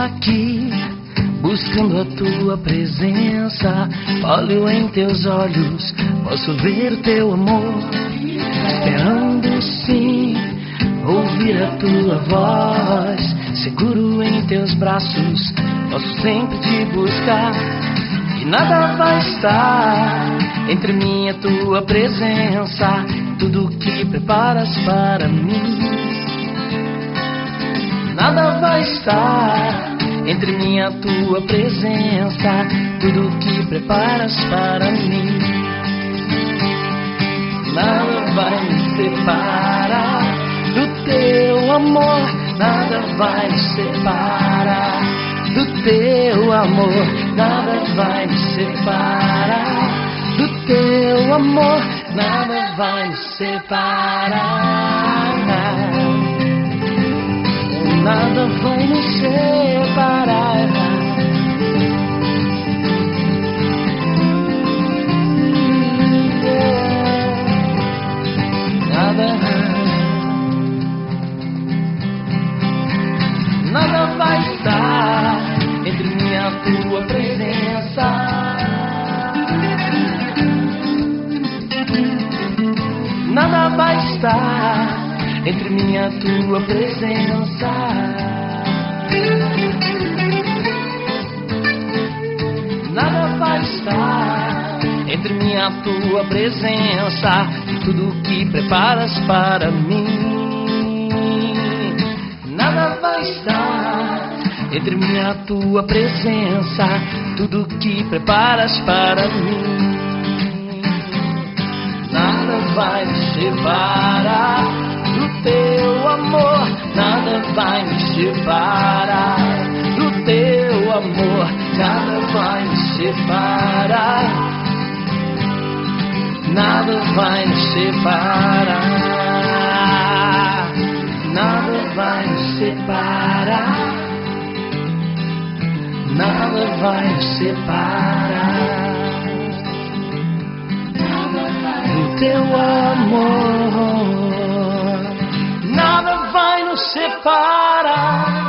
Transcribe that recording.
aqui, buscando a tua presença. Olho em teus olhos, posso ver teu amor. Esperando sim, ouvir a tua voz. Seguro em teus braços, posso sempre te buscar. E nada vai estar entre mim e a tua presença. Tudo que preparas para mim. Nada vai estar entre mim e a tua presença. Tudo que preparas para mim. Nada vai me separar do teu amor. Nada vai me separar do teu amor. Nada vai me separar do teu amor. Nada vai me separar. Nada vai me separar. Nada vai estar entre mim e a tua presença. Nada vai estar entre mim e a tua presença. Nada vai estar entre mim e a tua presença. E tudo que preparas para mim. Nada vai estar entre mim e a tua presença. Tudo que preparas para mim. Nada vai me separar do teu amor. Nada vai me separar do teu amor. Nada vai me separar. Nada vai me separar. Nada vai me separar. Nada vai me separar do teu amor. Nada vai nos separar.